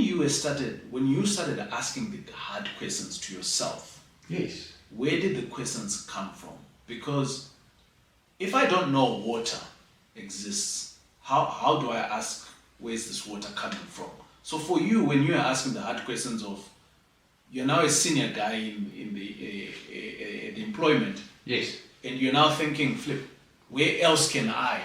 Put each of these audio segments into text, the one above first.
you started asking the hard questions to yourself, Yes. where did the questions come from? Because if I don't know water exists, how do I ask where's this water coming from? So for you, when you are asking the hard questions of, you're now a senior guy in the employment, Yes. and you're now thinking, flip, where else can I?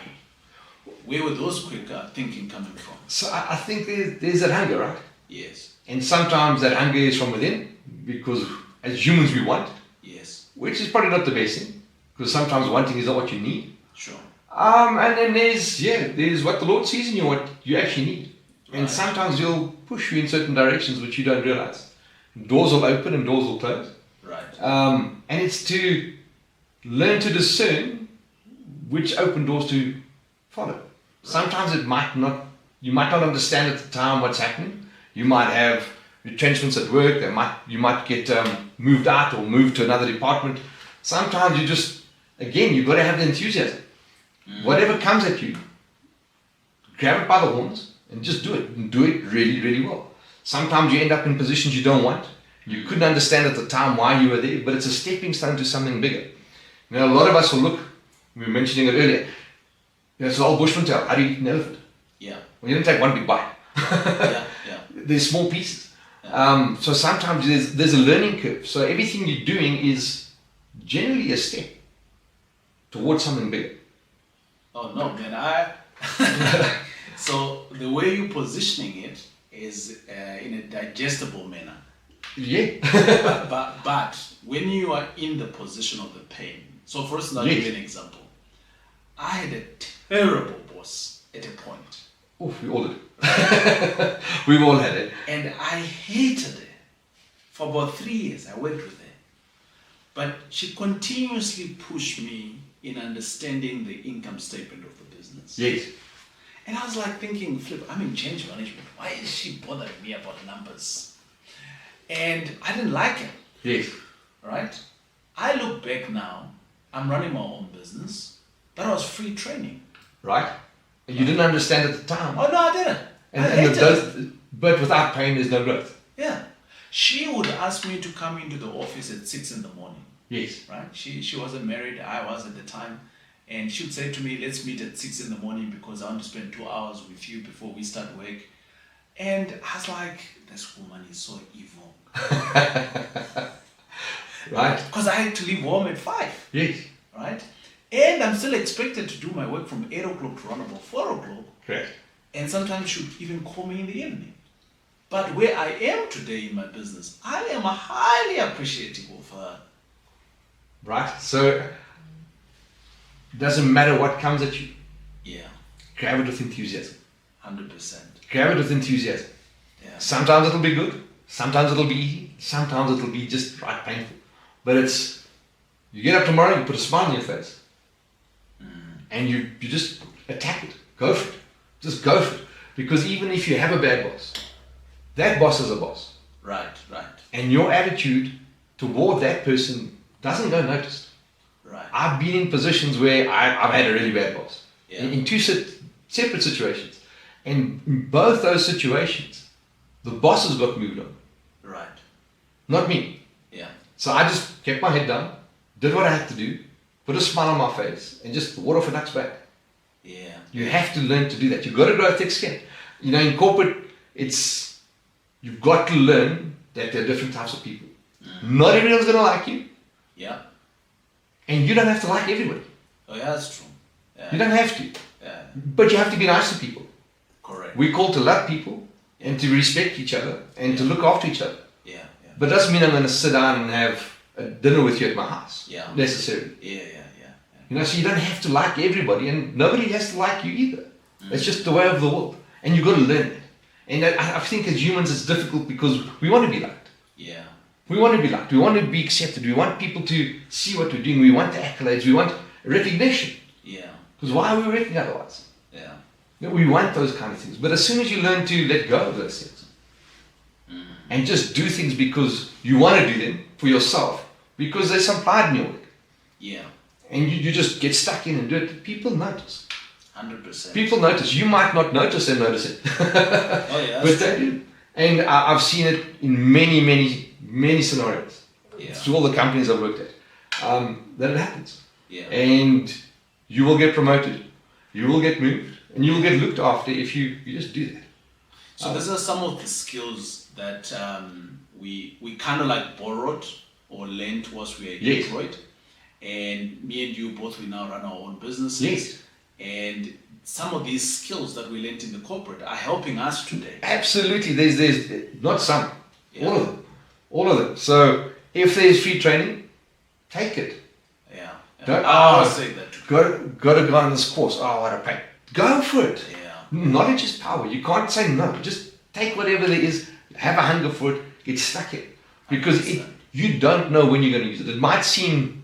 Where were those quick thinking coming from? So I think there's that hunger, right? Yes. And sometimes that hunger is from within, because as humans we want, Yes. which is probably not the best thing, because sometimes wanting is not what you need. Sure. And then there's what the Lord sees in you, what you actually need. And Right. sometimes He'll push you in certain directions which you don't realize. Doors will open and doors will close. Right. And it's to learn to discern which open doors to follow. Sometimes you might not understand at the time what's happening. You might have retrenchments at work. You might get moved out or moved to another department. Sometimes you've got to have the enthusiasm. Whatever comes at you, grab it by the horns and just do it. And do it really, really well. Sometimes you end up in positions you don't want. You couldn't understand at the time why you were there, but it's a stepping stone to something bigger. Now, a lot of us will look, we were mentioning it earlier, it's an old Bushman tale, how do you eat an elephant? Yeah. Well, you don't take one big bite. Yeah. There's small pieces. So sometimes there's a learning curve. So everything you're doing is generally a step towards something bigger. Oh no, man! So the way you're positioning it is in a digestible manner. Yeah. but when you are in the position of the pain, so for instance, I'll give you an example. I had a terrible boss at a point. Oh, we all did. We've all had it. And I hated her. For about 3 years, I worked with her. But she continuously pushed me in understanding the income statement of the business. Yes. And I was like thinking, flip, I'm in change management. Why is she bothering me about numbers? And I didn't like it. Yes. Right? I look back now, I'm running my own business. That was free training. Right? And you didn't understand at the time. Oh no, I didn't. But without pain, there's no growth. Yeah. She would ask me to come into the office at 6 in the morning. Yes. Right? She wasn't married, I was at the time. And she would say to me, let's meet at 6 in the morning because I want to spend 2 hours with you before we start work. And I was like, this woman is so evil. Right. Because I had to leave home at 5. Yes. Right? And I'm still expected to do my work from 8 o'clock to around about 4 o'clock. Correct. And sometimes she would even call me in the evening. But where I am today in my business, I am highly appreciative of her. Right. So it doesn't matter what comes at you. Yeah. Grab it with enthusiasm. 100%. Grab it with enthusiasm. Yeah. Sometimes it'll be good. Sometimes it'll be easy. Sometimes it'll be just right painful. But you get up tomorrow, you put a smile on your face. And you just attack it. Go for it. Just go for it. Because even if you have a bad boss, that boss is a boss. Right. And your attitude toward that person doesn't go noticed. Right. I've been in positions where I've had a really bad boss. Yeah. In two separate situations. And in both those situations, the bosses got moved on. Right. Not me. Yeah. So I just kept my head down, did what I had to do, put a smile on my face, and just ward off a duck's back. Yeah. You have to learn to do that. You've got to grow thick skin. You know, in corporate, you've got to learn that there are different types of people. Not everyone's going to like you. Yeah. And you don't have to like everybody. Oh yeah, that's true. Yeah. You don't have to. Yeah. But you have to be nice to people. Correct. We're called to love people and to respect each other and to look after each other. Yeah. But it doesn't mean I'm going to sit down and have a dinner with you at my house. Yeah. Necessarily. Yeah. You know, so you don't have to like everybody, and nobody has to like you either. It's just the way of the world, and you've got to learn it. And I think as humans it's difficult because we want to be liked. Yeah. We want to be liked. We want to be accepted. We want people to see what we're doing. We want the accolades. We want recognition. Yeah. Because why are we written otherwise? Yeah. You know, we want those kind of things. But as soon as you learn to let go of those things and just do things because you want to do them for yourself, because there's some pride in your work. Yeah. And you just get stuck in and do it, people notice. 100%. People notice. You might not notice them notice it. Oh yeah. But they do. And I've seen it in many scenarios. Yeah. Through all the companies I've worked at, that it happens. Yeah. And you will get promoted, you will get moved, and you will get looked after if you just do that. So these are some of the skills that we kind of like borrowed or learned whilst we were Yes. employed. And me and you both, we now run our own businesses. Yes. And some of these skills that we learned in the corporate are helping us today. Absolutely, there's not some, Yeah. all of them. So if there's free training, take it. Yeah. Don't- I always say that too. Got to go on this course. Oh, what a pain. Go for it. Yeah. Knowledge is power. You can't say no. Just take whatever there is. Have a hunger for it. Get stuck in, because you don't know when you're going to use it. It might seem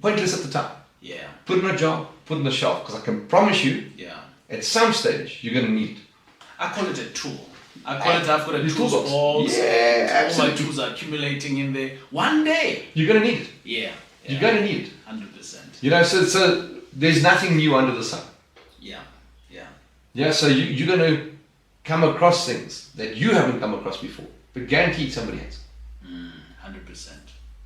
pointless at the time. Yeah. Put it in a jar. Put it in the shelf. Because I can promise you, Yeah. at some stage, you're going to need it. I call it a tool. I've got a Your tools toolbox. box. Yeah, All my absolutely. tools are accumulating in there. One day. You're going to need it. Yeah. You're going to need it. 100%. So there's nothing new under the sun. Yeah. Yeah. Yeah, so you're going to come across things that you haven't come across before, but guaranteed somebody has. 100%.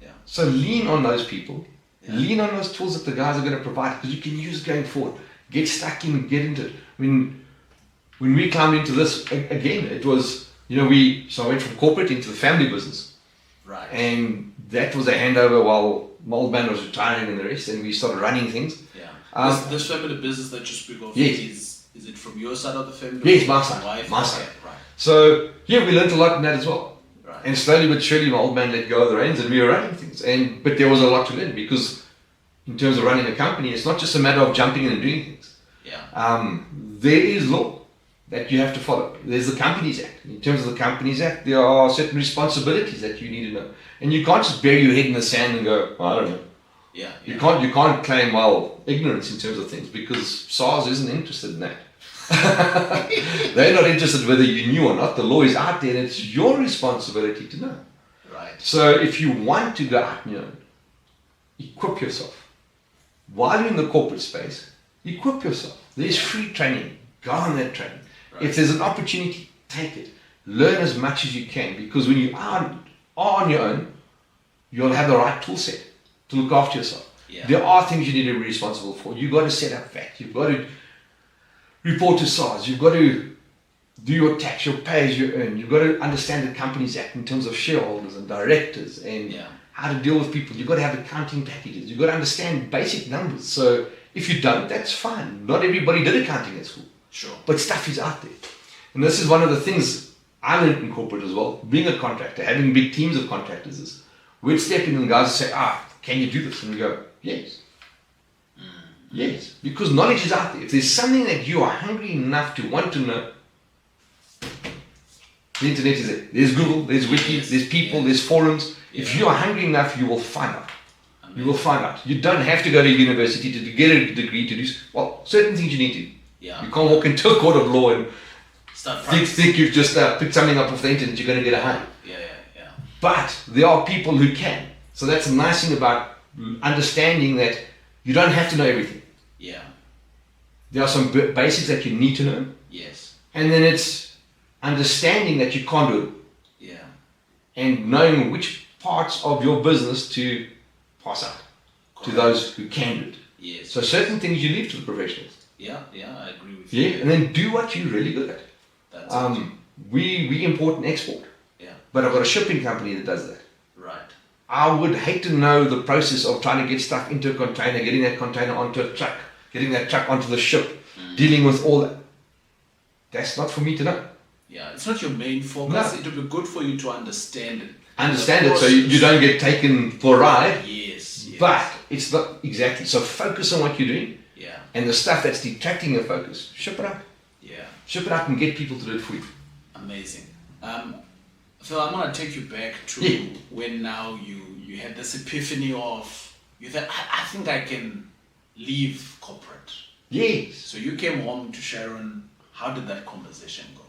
Yeah. So lean on those people, Yeah. lean on those tools that the guys are going to provide, because you can use going forward. Get stuck in, get into it. I mean, when we climbed into this, again, it was, so I went from corporate into the family business, Right. and that was a handover while my old man was retiring and the rest, and we started running things. Yeah. This family business that you speak of, Yes. is it from your side of the family? Yes, or my your side, wife? my Okay, side. Right. So, yeah, we learned a lot in that as well. Right. And slowly but surely, my old man let go of the reins and we were running things. But there was a lot to learn, because in terms of running a company, it's not just a matter of jumping in and doing things. Yeah. There is law that you have to follow. There's the Companies Act. In terms of the Companies Act, there are certain responsibilities that you need to know. And you can't just bury your head in the sand and go, I don't know. Yeah. You can't claim, ignorance in terms of things, because SARS isn't interested in that. They're not interested whether you knew or not. The law is out there and it's your responsibility to know. Right. So if you want to go out, equip yourself. While you're in the corporate space, equip yourself. There's free training. Go on that training. Right. If there's an opportunity, take it. Learn as much as you can, because when you are on your own, you'll have the right tool set to look after yourself. Yeah. There are things you need to be responsible for. You've got to set up VAT. You've got to report to SARS. You've got to do your tax, your pay as you earn. You've got to understand the Companies Act in terms of shareholders and directors and how to deal with people. You've got to have accounting packages. You've got to understand basic numbers. So if you don't, that's fine. Not everybody did accounting at school. Sure. But stuff is out there. And this is one of the things I learned in corporate as well. Being a contractor, having big teams of contractors, is we'd step in and the guys would say, can you do this? And we go, yes. Yes. Because knowledge is out there. If there's something that you are hungry enough to want to know, the internet is there. There's Google, there's Wiki, there's people, there's forums. If you are hungry enough, you will find out. Amazing. You will find out. You don't have to go to university to get a degree to do, certain things you need to. Yeah. You can't walk into a court of law and Start think you've just picked something up off the internet, you're going to get a high. Yeah. But there are people who can. So that's the nice thing about understanding that you don't have to know everything. Yeah. There are some basics that you need to know. Yes. And then it's understanding that you can't do it. Yeah. And knowing which parts of your business to pass out to those who can do it. Yes. So certain things you leave to the professionals. Yeah, I agree with you. Yeah, and then do what you're really good at. That's it. We import and export. Yeah. But I've got a shipping company that does that. Right. I would hate to know the process of trying to get stuff into a container, getting that container onto a truck, getting that truck onto the ship, dealing with all that. That's not for me to know. Yeah, it's not your main focus. No. It would be good for you to understand it. Understand it so you don't get taken for a ride. Yes. But it's not exactly. So focus on what you're doing. Yeah. And the stuff that's detracting your focus, ship it out. Yeah. Ship it out and get people to do it for you. Amazing. Phil, I'm gonna take you back to when now you had this epiphany of you thought I think I can leave corporate. Yes. So you came home to Sharon. How did that conversation go?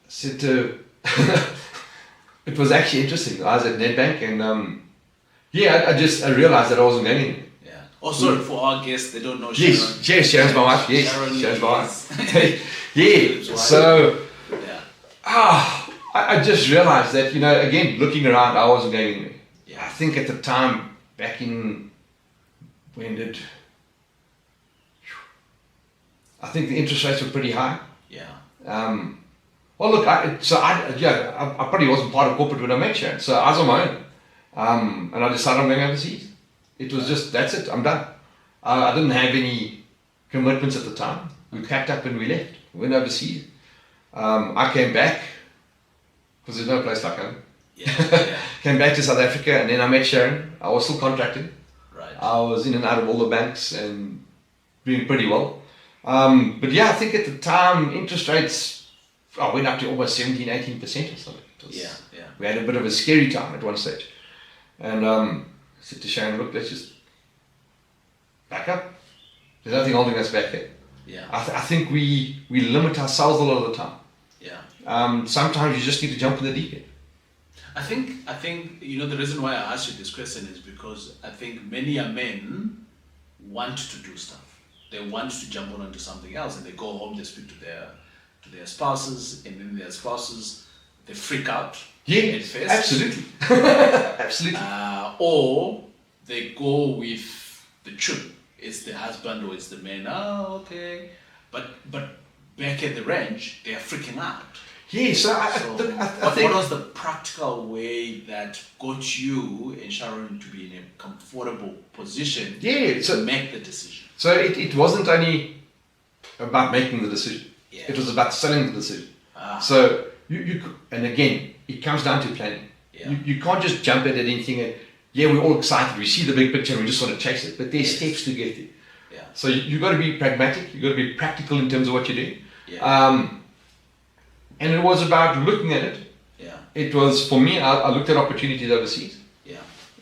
So it was actually interesting. I was at Nedbank and I realized that I wasn't going anywhere. Yeah. Oh, sorry for our guests. They don't know Sharon. Yes, Sharon's my wife. Yes, Sharon Sharon's my is- wife. Yeah. So I just realized that, again, looking around, I wasn't going anywhere. Yeah. I think at the time, back in, I think the interest rates were pretty high. Yeah. Well, look, I probably wasn't part of corporate when I met Sharon, so I was on my own. And I decided I'm going overseas. It was just, that's it, I'm done. I didn't have any commitments at the time. We packed up and we left. We went overseas. I came back, because there's no place like home. Yeah. Came back to South Africa, and then I met Sharon. I was still contracting. Right. I was in and out of all the banks and doing pretty well. But yeah, I think at the time, interest rates went up to almost 17, 18% or something. Yeah. We had a bit of a scary time at one stage. And I said to Sharon, look, let's just back up. There's nothing holding us back here. Yeah. I think we limit ourselves a lot of the time. Yeah. Sometimes you just need to jump in the deep end. I think the reason why I asked you this question is because I think many men want to do stuff. They want to jump on onto something else, and they go home, they speak to their spouses, and then their spouses, they freak out. Yeah, at first. absolutely. Absolutely. Or they go with the tune. It's the husband or it's the man. Oh, okay. But back at the ranch, they are freaking out. Yeah, so I think... What was the practical way that got you and Sharon to be in a comfortable position to make the decision? So it wasn't only about making the decision. Yeah. It was about selling the decision. So you and again, it comes down to planning. Yeah. You can't just jump at anything and, we're all excited, we see the big picture and we just want to chase it. But there's steps to get there. Yeah. So you've got to be pragmatic, you've got to be practical in terms of what you're doing. Yeah. And it was about looking at it. Yeah. It was, for me, I looked at opportunities overseas. Yeah.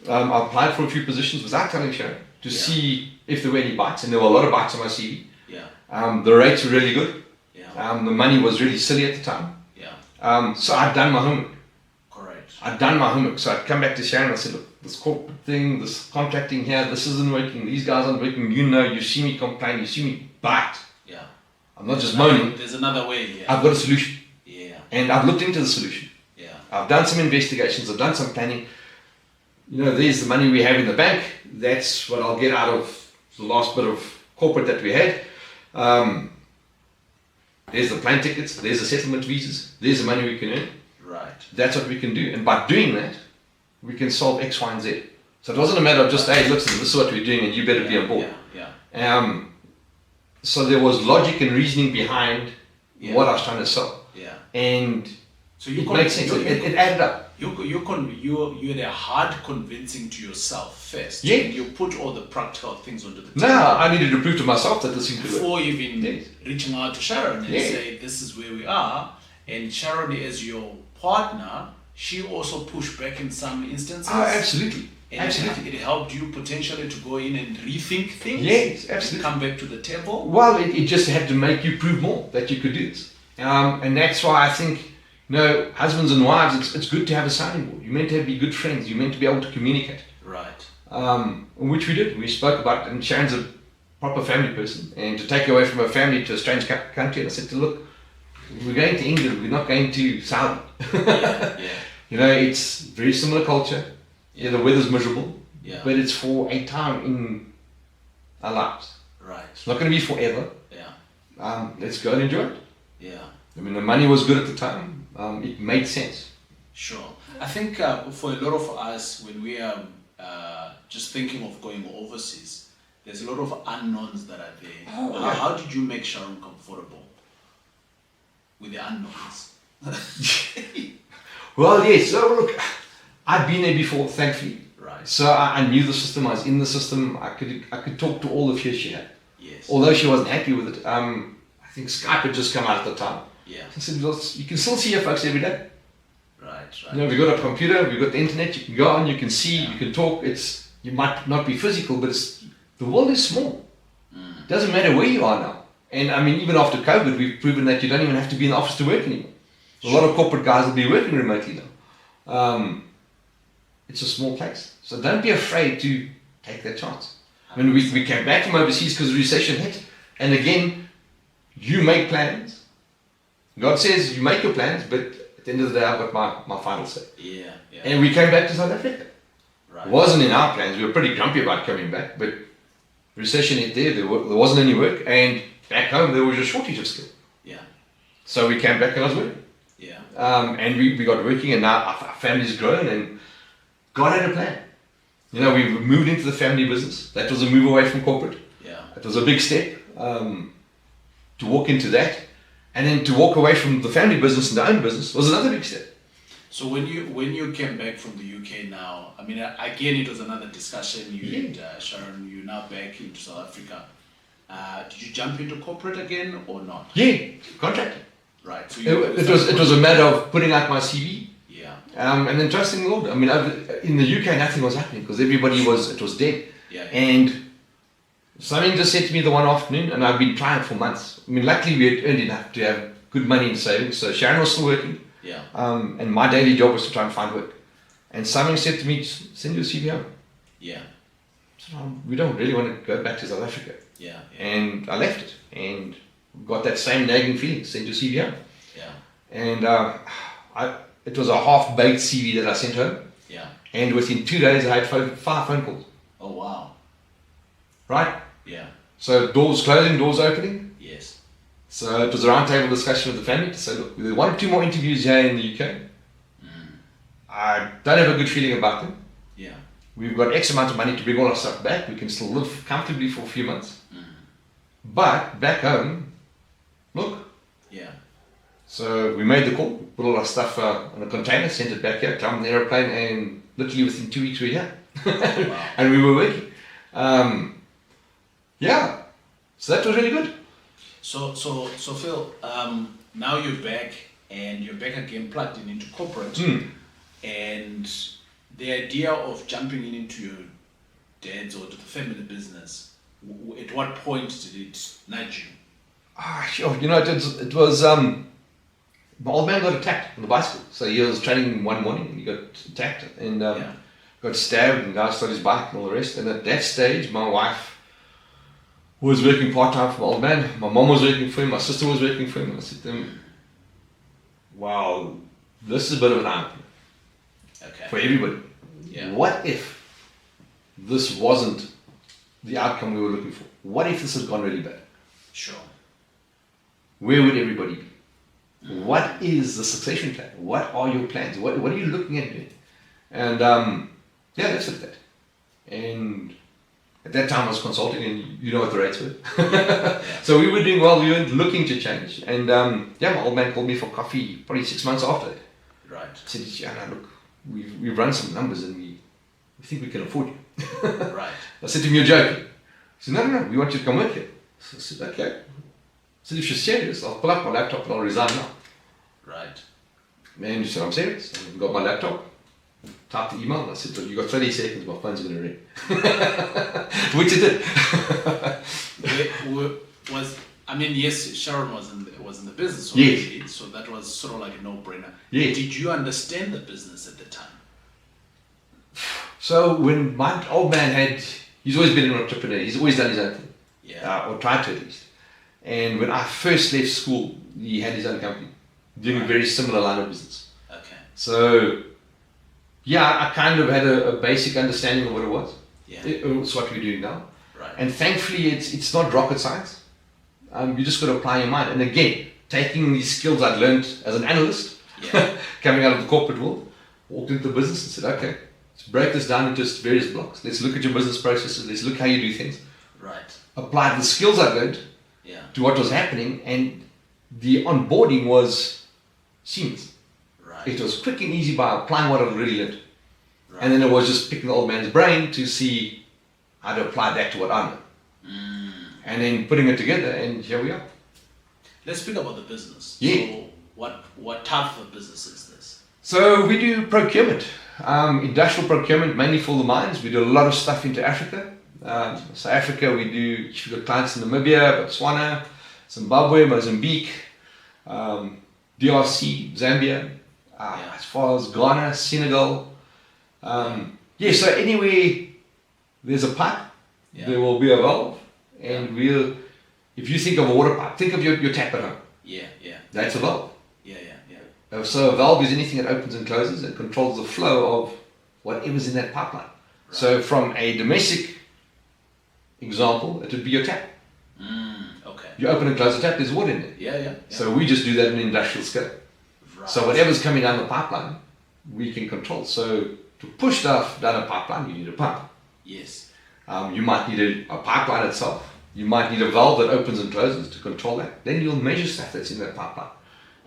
I applied for a few positions without telling Sharon to see if there were any bites, and there were a lot of bites on my CV. Yeah. The rates were really good. Yeah. The money was really silly at the time. Yeah. So I'd done my homework. Correct. I'd done my homework. So I'd come back to Sharon and I said, look, this corporate thing, this contracting here, this isn't working. These guys aren't working. You see me complain, you see me bite. Yeah. I'm not just moaning. There's another way here. I've got a solution. Yeah. And I've looked into the solution. Yeah. I've done some investigations. I've done some planning. There's the money we have in the bank. That's what I'll get out of the last bit of corporate that we had. There's the plane tickets. There's the settlement visas. There's the money we can earn. Right. That's what we can do. And by doing that, we can solve X, Y, and Z. So it wasn't a matter of just, hey, listen, this is what we're doing and you better be on board. Yeah. So there was logic and reasoning behind what I was trying to sell. Yeah. And so it makes sense. It added up. You had a hard convincing to yourself first. Yeah. You put all the practical things onto the table. No, I needed to prove to myself that this thing could work. Before even reaching out to Sharon and say, this is where we are. And Sharon, as your partner, she also pushed back in some instances. Oh, absolutely. And absolutely. It helped you potentially to go in and rethink things. Yes, absolutely. Come back to the table. Well, it just had to make you prove more that you could do this. And that's why I think, husbands and wives, it's good to have a sounding board. You're meant to be good friends. You're meant to be able to communicate. Right. Which we did. We spoke about it, and Sharon's a proper family person. And to take her away from her family to a strange country, and I said to her, look, we're going to England, we're not going to Saudi. Yeah. It's very similar culture. Yeah, the weather's miserable, but it's for a time in our lives. Right. It's not going to be forever. Yeah. Let's go and enjoy it. Yeah. I mean, the money was good at the time. It made sense. Sure. I think for a lot of us, when we are just thinking of going overseas, there's a lot of unknowns that are there. How did you make Sharon comfortable with the unknowns? Well, yes. So look, I'd been there before, thankfully. Right. So I knew the system. I was in the system. I could talk to all the fears she had. Yes. Although she wasn't happy with it. I think Skype had just come out at the time. Yeah. I said, well, you can still see your folks every day. Right. We've got a computer, we've got the internet, you can go on, you can see, you can talk. You might not be physical, but the world is small. It doesn't matter where you are now. And I mean, even after COVID, we've proven that you don't even have to be in the office to work anymore. A lot of corporate guys will be working remotely now. It's a small place. So don't be afraid to take that chance. When we came back from overseas because the recession hit, and again, you make plans, God says you make your plans, but at the end of the day, I've got my final say. Yeah. And we came back to South Africa. Right. It wasn't in our plans. We were pretty grumpy about coming back, but recession hit there. There wasn't any work, and back home there was a shortage of skill. Yeah. So we came back and I was working. Yeah. And we got working, and now our family's grown, and God had a plan. You know, we moved into the family business. That was a move away from corporate. Yeah. It was a big step to walk into that, and then to walk away from the family business and the own business was another big step. So when you came back from the UK now, I mean, again, it was another discussion. You and Sharon, you're now back into South Africa. Did you jump into corporate again or not? Yeah, contracting. Right. So it was a matter of putting out my CV. Yeah. And then trusting the Lord. I mean, in the UK, nothing was happening because it was dead. Yeah. And something just said to me the one afternoon, and I've been trying for months. I mean, luckily we had earned enough to have good money in savings. So Sharon was still working. Yeah. And my daily job was to try and find work. And something said to me, send your CV home. Yeah. So we don't really want to go back to South Africa. Yeah. And I left it and got that same nagging feeling, send your CV home. Yeah. And it was a half-baked CV that I sent home. Yeah. And within 2 days, I had 5 phone calls. Oh, wow. Right? Yeah. So doors closing, doors opening. Yes. So it was a roundtable discussion with the family to say, look, there are 1 or 2 more interviews here in the UK. I don't have a good feeling about them. Yeah. We've got X amount of money to bring all our stuff back. We can still live comfortably for a few months. But back home, look. Yeah. So we made the call, put all our stuff on a container, sent it back here, jumped on the aeroplane, and literally within 2 weeks we were here. Wow. And we were working. Yeah. So that was really good. So Phil, now you're back and you're back again plugged in into corporate, and the idea of jumping into your dad's or to the family business, at what point did it nudge you? Sure. You know, it was my old man got attacked on the bicycle. So he was training one morning and he got attacked and got stabbed and guys stole his bike and all the rest. And at that stage, my wife was working part-time for my old man. My mom was working for him. My sister was working for him. And I said to them, wow, this is a bit of an eye-opener for everybody. Yeah. What if this wasn't the outcome we were looking for? What if this has gone really bad? Sure. Where would everybody be? What is the succession plan? What are your plans? What are you looking at doing? And let's look at that. And at that time I was consulting, and you know what the rates were. Yeah. So we were doing well, we weren't looking to change. And my old man called me for coffee probably 6 months after that. Right. I said, yeah, look, we've run some numbers and we think we can afford you. Right. I said to him, you're joking. He said, no, we want you to come work here. So I said, okay. I said, if you're serious, I'll pull up my laptop and I'll resign now. Right. And he said, I'm serious. I got my laptop, typed the email, and I said, well, you got 30 seconds, my phone's going to ring. Which it did. Yes, Sharon was in the business already, Yes. so that was sort of like a no-brainer. Yes. Did you understand the business at the time? So when my old man he's always been an entrepreneur, he's always done his own thing. Yeah. Or tried to at least. And when I first left school, he had his own company, doing a very similar line of business. Okay. So, I kind of had a basic understanding of what it was. Yeah. It's what we're doing now. Right. And thankfully, it's not rocket science. You just got to apply your mind. And again, taking these skills I'd learned as an analyst, coming out of the corporate world, walked into the business and said, okay, let's break this down into just various blocks. Let's look at your business processes. Let's look how you do things. Right. Applied the skills I learned to what was happening, and the onboarding was seamless. Right. It was quick and easy by applying what I'd already learned. Right. And then it was just picking the old man's brain to see how to apply that to what I know. And then putting it together, and here we are. Let's speak about the business. Yeah. So what type of business is this? So we do procurement, industrial procurement, mainly for the mines. We do a lot of stuff into Africa. So Africa, we've got clients in Namibia, Botswana, Zimbabwe, Mozambique, DRC, Zambia, as far as Ghana, Senegal. So anywhere there's a pipe, there will be a valve. And if you think of a water pipe, think of your tap at home. Yeah. That's a valve. Yeah. So a valve is anything that opens and closes and controls the flow of whatever's in that pipeline. Right. So from a domestic example, it would be your tap. Okay. You open and close the tap, there's water in it. Yeah. So we just do that in industrial scale. Right. So whatever's coming down the pipeline, we can control. So to push stuff down a pipeline, you need a pump. Yes. You might need a pipeline itself. You might need a valve that opens and closes to control that. Then you'll measure stuff that's in that pipeline.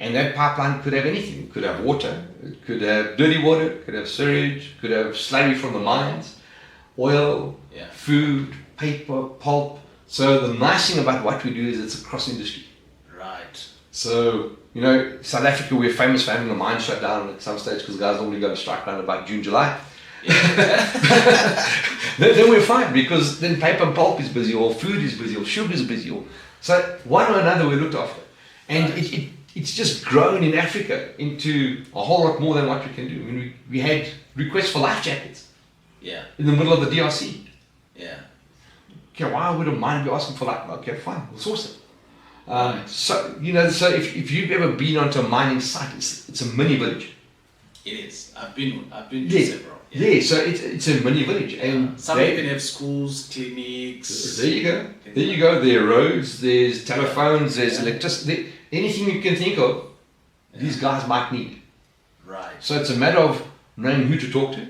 And that pipeline could have anything. It could have water, it could have dirty water, it could have sewage, it could have slurry from the mines, oil, food, paper, pulp. So the nice thing about what we do is it's across industry. Right. So, South Africa, we're famous for having the mine shut down at some stage because guys normally go to strike around about June, July. Yeah. then we're fine because then paper and pulp is busy, or food is busy, or sugar is busy. So one or another we're looked after. And it's just grown in Africa into a whole lot more than what we can do. I mean, we had requests for life jackets in the middle of the DRC. Yeah. Okay, why would a mine be asking for that? Okay, fine, we'll source it. So if you've ever been onto a mining site, it's a mini village. It is. I've been to several. Yeah, so it's a mini village, and some even have schools, clinics. There you go. There are roads, there's telephones, there's electricity, anything you can think of. These guys might need. Right. So it's a matter of knowing who to talk to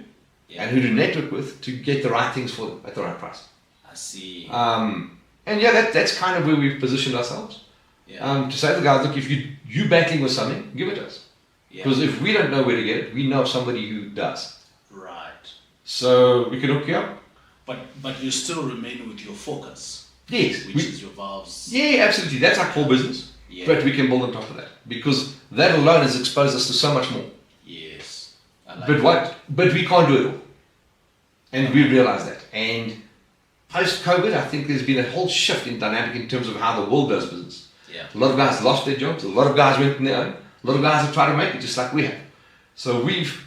and who to network with to get the right things for them at the right price. I see. And that's kind of where we've positioned ourselves. To say to the guys, look, if you're battling with something, give it to us. Because if we don't know where to get it, we know somebody who does. Right. So we can hook you up. But you still remain with your focus. Yes. Which is your valves. Yeah, absolutely. That's our core business. Yeah. But we can build on top of that. Because that alone has exposed us to so much more. Yes. But we can't do it all. And we realize that. And post-COVID, I think there's been a whole shift in dynamic in terms of how the world does business. Yeah. A lot of guys lost their jobs. A lot of guys went on their own. A lot of guys have tried to make it just like we have. So we've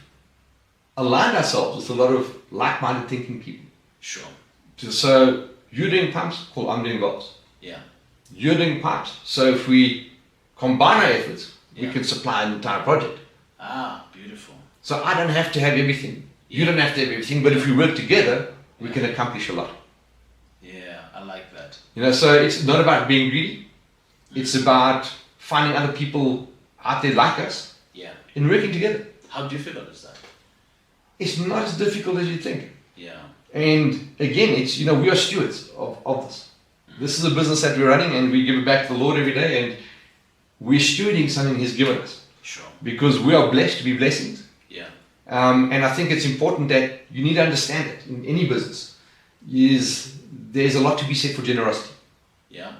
aligned ourselves with a lot of like-minded thinking people. Sure. So you're doing pumps, cool, I'm doing valves. Yeah. You're doing pipes. So if we combine our efforts, we can supply an entire project. Ah, beautiful. So I don't have to have everything. You don't have to have everything, but if we work together, we can accomplish a lot. Yeah, I like that. So it's not about being greedy. It's about finding other people out there like us and working together. How difficult is that? It's not as difficult as you think. Yeah. And again, it's, we are stewards of this. This is a business that we're running and we give it back to the Lord every day, and we're stewarding something He's given us. Sure. Because we are blessed to be blessings. Yeah. And I think it's important that you need to understand it in any business. There's a lot to be said for generosity. Yeah.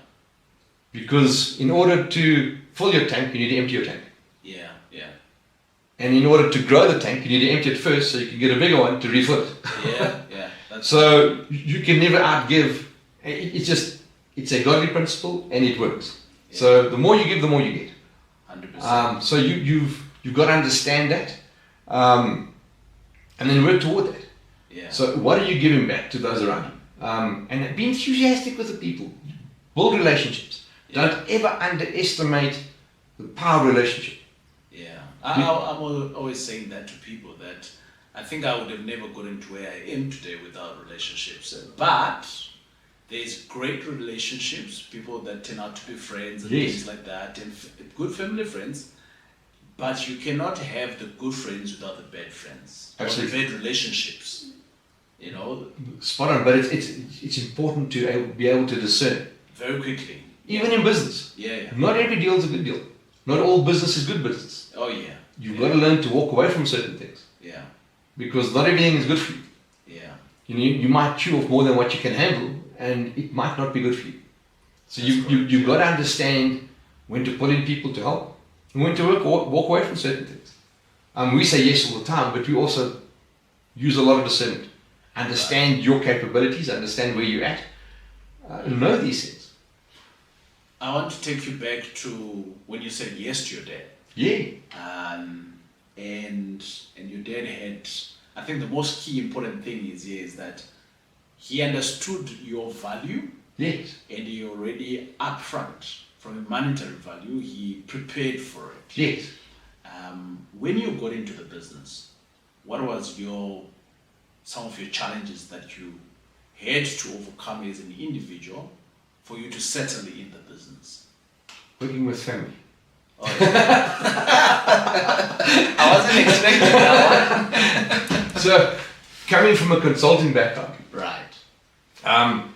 Because in order to fill your tank, you need to empty your tank. Yeah. And in order to grow the tank, you need to empty it first so you can get a bigger one to refill it. Yeah. So you can never outgive. It's a godly principle and it works. Yeah. So the more you give, the more you get. 100%. So you've got to understand that, and then work toward that. Yeah. So what are you giving back to those around you? And be enthusiastic with the people. Build relationships. Yeah. Don't ever underestimate the power of relationship. Yeah, I'm always saying that to people, that I think I would have never gotten to where I am today without relationships. But there's great relationships, people that turn out to be friends and things like that, and good family friends. But you cannot have the good friends without the bad friends. Absolutely. Or the bad relationships. Spot on, but it's important to be able to discern. Very quickly. Even in business. Yeah. Not every deal is a good deal. Not all business is good business. Oh yeah. You've got to learn to walk away from certain things. Yeah. Because not everything is good for you. Yeah. You might chew off more than what you can handle, and it might not be good for you. So you've got to understand when to pull in people to help, and when to walk away from certain things. We say yes all the time, but we also use a lot of discernment. Understand your capabilities, understand where you're at, know these things. I want to take you back to when you said yes to your dad. Yeah. And your dad had, I think the most key important thing is that he understood your value. Yes. And he already upfront from a monetary value, he prepared for it. Yes. When you got into the business, what was some of your challenges that you had to overcome as an individual for you to settle in the business? Working with family. Oh, yeah. I wasn't expecting that one. So, coming from a consulting background, Right.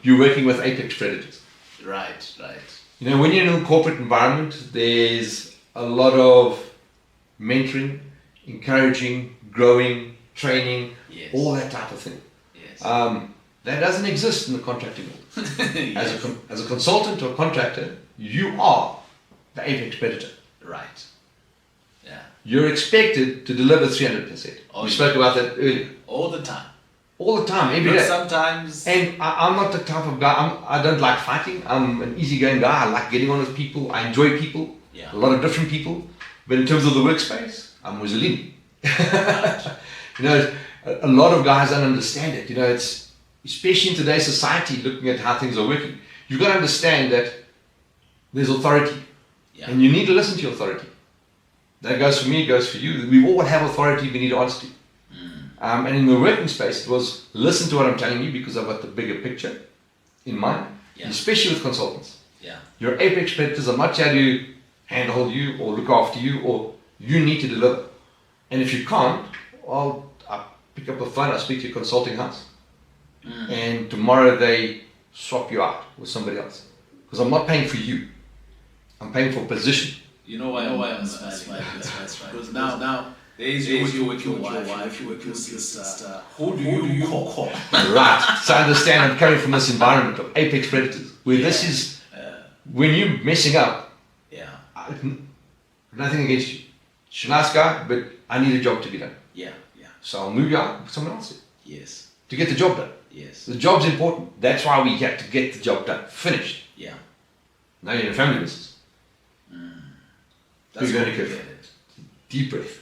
You're working with apex predators. Right. You know, when you're in a corporate environment, there's a lot of mentoring, encouraging, growing, training, Yes. all that type of thing. Yes. That doesn't exist in the contracting world. Yes. As a consultant or contractor, you are the apex predator. Right. Yeah. You're expected to deliver 300%. Oh, We yeah. spoke about that earlier. All the time. All the time, every But day. sometimes. And I'm not the type of guy, I don't like fighting. I'm an easygoing guy. I like getting on with people. I enjoy people. Yeah. A lot of different people. But in terms of the workspace, I'm Mussolini. You know, a lot of guys don't understand it. You know, it's, especially in today's society, looking at how things are working, you've got to understand that there's authority. Yeah. And you need to listen to your authority. That goes for me, it goes for you. We all have authority we need to answer to. And in the working space, it was listen to what I'm telling you because I've got the bigger picture in mind, Yeah. especially with consultants. Yeah. Your apex predators are not here to handhold you or look after you, or you need to deliver. And if you can't, well, I pick up the phone, I speak to your consulting house. And tomorrow they swap you out with somebody else. Because I'm not paying for you. I'm paying for position. You know why I'm smiling? That's right. Because now there is you working with your wife, you working with your sister. Who do you call? Right. So I understand I'm coming from this environment of apex predators, where this is, when you're messing up, Yeah. nothing against you. You're a nice guy, but I need a job to be done. Yeah. So I'll move you out with someone else Yes. to get the job done. Yes. The job's important. That's why we have to get the job done, finished. Yeah. Now you're in a family business. That's Big what learning we curve. get it. Deep breath.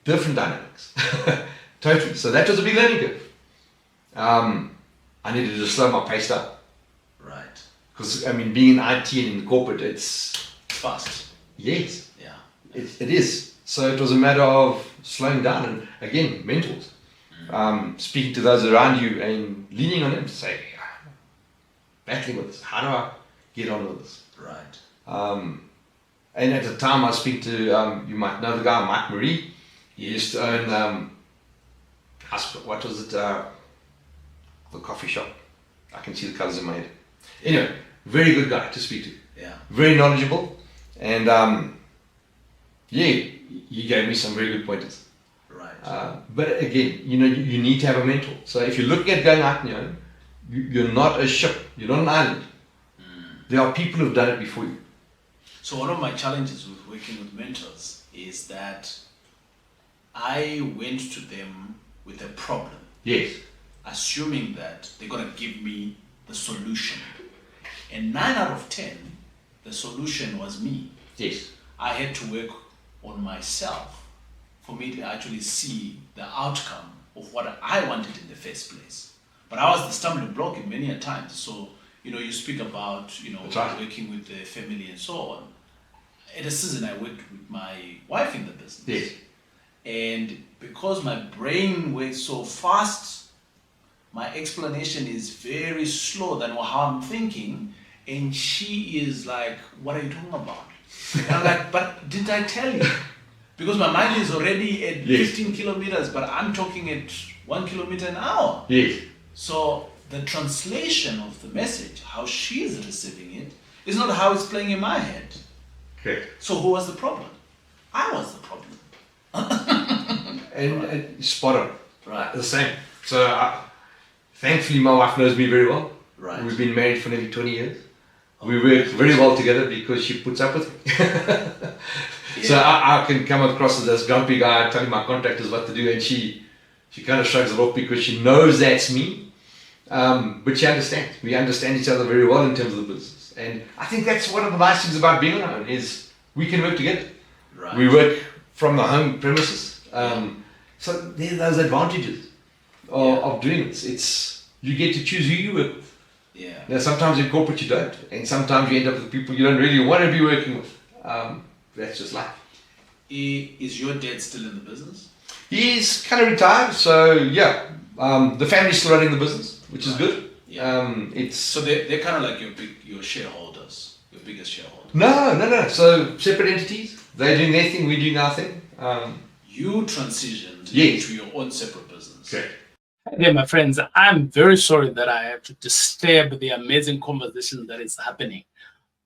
Different dynamics. Totally. So that was a big learning curve. I needed to slow my pace down. Right. Because, I mean, being in IT and in corporate, it's... Fast. Yes. Yeah. It is. So it was a matter of slowing down and, again, mentors. Speaking to those around you and leaning on them to say, battling with this. How do I get on with this? Right. And at the time I was speaking to, you might know the guy, Mike Marie. He used to own, what was it, the coffee shop. I can see the colours in my head. Anyway, very good guy to speak to. Yeah. Very knowledgeable. And he gave me some very good pointers. Right. But again, you know, you need to have a mentor. So if you're looking at going out on your own, you're not a ship, you're not an island. There are people who've done it before you. So one of my challenges with working with mentors is that I went to them with a problem, Yes. assuming that they're going to give me the solution. And 9 out of 10, the solution was me. Yes. I had to work on myself for me to actually see the outcome of what I wanted in the first place. But I was the stumbling block in many a times. So, you know, you speak about, you know, That's right. working with the family and so on. At a season, I worked with my wife in the business. Yes. And because my brain works so fast, my explanation is very slow than how I'm thinking. And she is like, what are you talking about? And I'm like, but didn't I tell you? Because my mind is already at Yes. 15 kilometers, but I'm talking at 1 kilometer an hour. Yes. So the translation of the message, how she is receiving it, is not how it's playing in my head. Correct. So who was the problem? I was the problem. And spot on. Right. The same. So thankfully my wife knows me very well. Right. We've been married for nearly 20 years. We work very well together because she puts up with me. So I can come across as this grumpy guy telling my contractors what to do, and she kind of shrugs it off because she knows that's me. But she understands. We understand each other very well in terms of the business. And I think that's one of the nice things about being on our own is we can work together. Right. We work from the home premises. So there are those advantages of doing this. You get to choose who you work with. Yeah. Now, sometimes in corporate you don't, and sometimes you end up with people you don't really want to be working with. That's just life. Is your dad still in the business? He's kind of retired, so yeah. The family's still running the business, which is good. Yeah. It's So they're kind of like your shareholders, your biggest shareholders. no. So separate entities. They're doing their thing, we're doing our thing. You transitioned Yes. into your own separate business. Okay. Hey, my friends, I'm very sorry that I have to disturb the amazing conversation that is happening.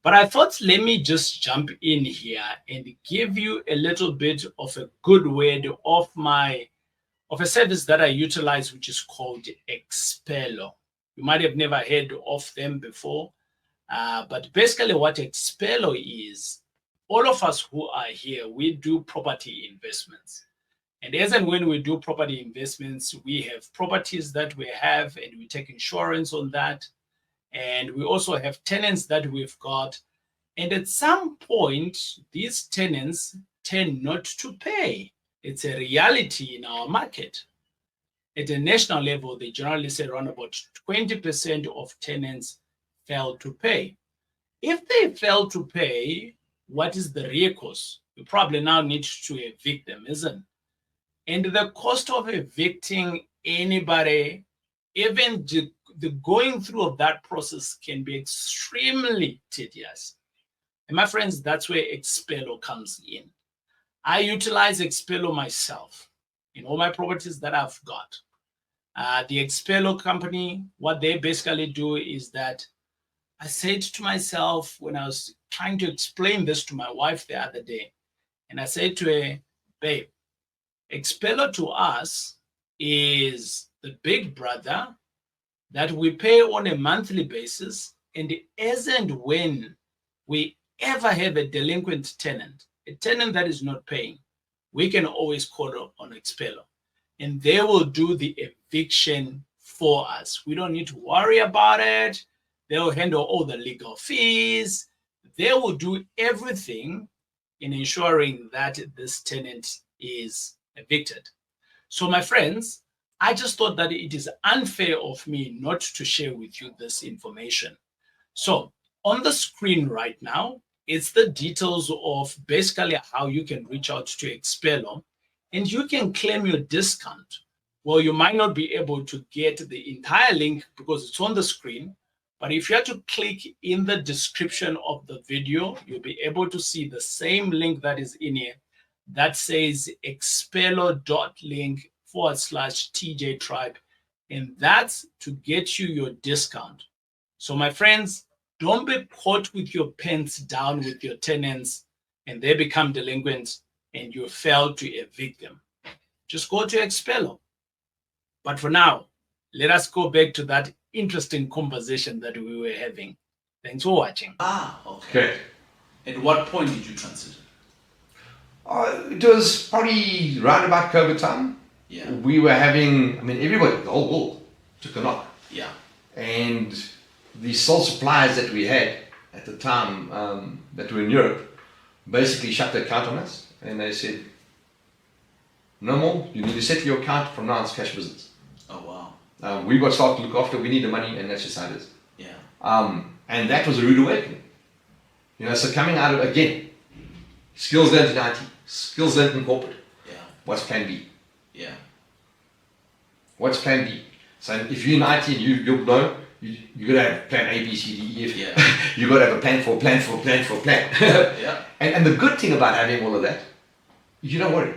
But I thought, let me just jump in here and give you a little bit of a good word of a service that I utilize, which is called Expelo. You might have never heard of them before, but basically what Expelo is, all of us who are here, we do property investments. And as and when we do property investments, we have properties that we have and we take insurance on that. And we also have tenants that we've got. And at some point, these tenants tend not to pay. It's a reality in our market. At a national level, they generally say around about 20% of tenants fail to pay. If they fail to pay, what is the recourse? You probably now need to evict them, isn't it? And the cost of evicting anybody, even the going through of that process, can be extremely tedious. And my friends, that's where Expelo comes in. I utilize Expelo myself in all my properties that I've got. The Expelo company, what they basically do is that I said to myself when I was trying to explain this to my wife the other day, and I said to her, babe, Expelo to us is the big brother that we pay on a monthly basis, and as and when we ever have a delinquent tenant, a tenant that is not paying, we can always call on Expelo, and they will do the eviction for us. We don't need to worry about it. They'll handle all the legal fees. They will do everything in ensuring that this tenant is evicted. So my friends, I just thought that it is unfair of me not to share with you this information. So on the screen right now, it's the details of basically how you can reach out to Expelo and you can claim your discount. Well, you might not be able to get the entire link because it's on the screen, but if you have to click in the description of the video, you'll be able to see the same link that is in here that says expelo.link/TJ Tribe. And that's to get you your discount. So my friends, don't be caught with your pants down with your tenants and they become delinquent and you fail to evict them. Just go to Expelo. But for now, let us go back to that interesting conversation that we were having. Thanks for watching. Okay. At what point did you transition? It was probably round about COVID time. Yeah. We were having, everybody, the whole world took a knock. Yeah. And the sole suppliers that we had at the time that were in Europe basically shut their account on us and they said, no more, you need to settle your account, from now it's cash business. Oh wow. We've got stuff to look after, we need the money, and that's just how it is. Yeah. And that was a rude awakening. So coming out of, again, skills learned in IT, skills learned in corporate. Yeah. What's plan B? Yeah. What's plan B? So if you're in IT and you'll know, you got to have plan A, B, C, D, E, F. Yeah. You got to have a plan for a plan for a plan for a plan. Yeah. And the good thing about having all of that, you don't worry.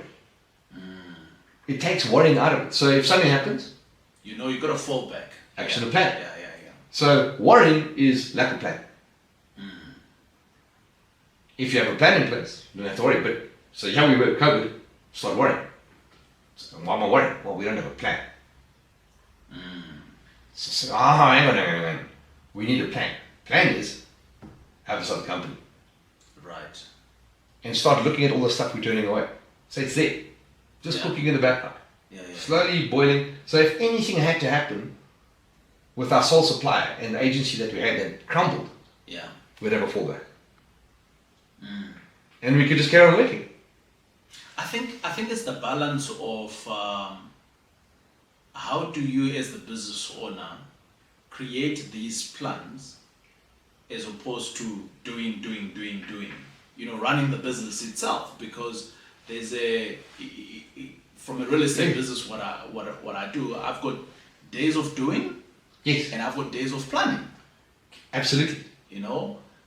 It takes worrying out of it. So if something happens, you got to fall back. Action and plan. Yeah. So worrying is lack of plan. If you have a plan in place, you don't have to worry. But so here we were, COVID, start worrying. So why am I worrying? Well, we don't have a plan. So hang on. We need a plan. Plan is have a sort of company. Right. And start looking at all the stuff we're turning away. So it's there. Just cooking in the background. Yeah. Slowly boiling. So if anything had to happen with our sole supplier and the agency that we had that crumbled, we'd have a fallback. And we could just carry on working. I think it's the balance of how do you as the business owner create these plans as opposed to doing, running the business itself, because there's from a real estate business, what I do, I've got days of doing, Yes. and I've got days of planning. Absolutely.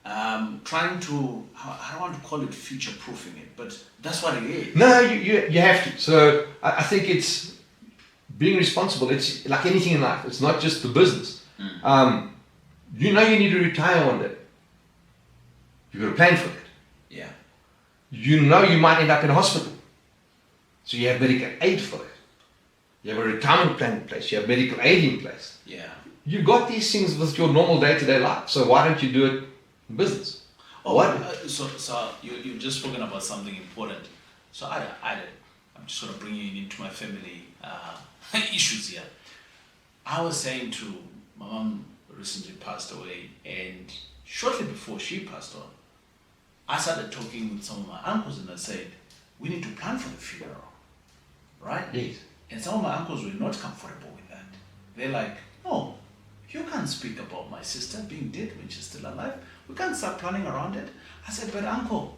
Trying to, I don't want to call it future proofing it, but that's what it is. No, you have to. So I think it's being responsible. It's like anything in life. It's not just the business. You need to retire one day. You've got to plan for it. Yeah. You might end up in a hospital. So you have medical aid for it. You have a retirement plan in place. You have medical aid in place. Yeah. You got these things with your normal day-to-day life. So why don't you do it in business? So you've just spoken about something important. So I'm just sort of bringing into my family issues here. I was saying to my mom recently passed away, and shortly before she passed on, I started talking with some of my uncles, and I said, we need to plan for the funeral, right? Yes. And some of my uncles were not comfortable with that. They're like, no, you can't speak about my sister being dead when she's still alive. We can't start planning around it. I said, but uncle,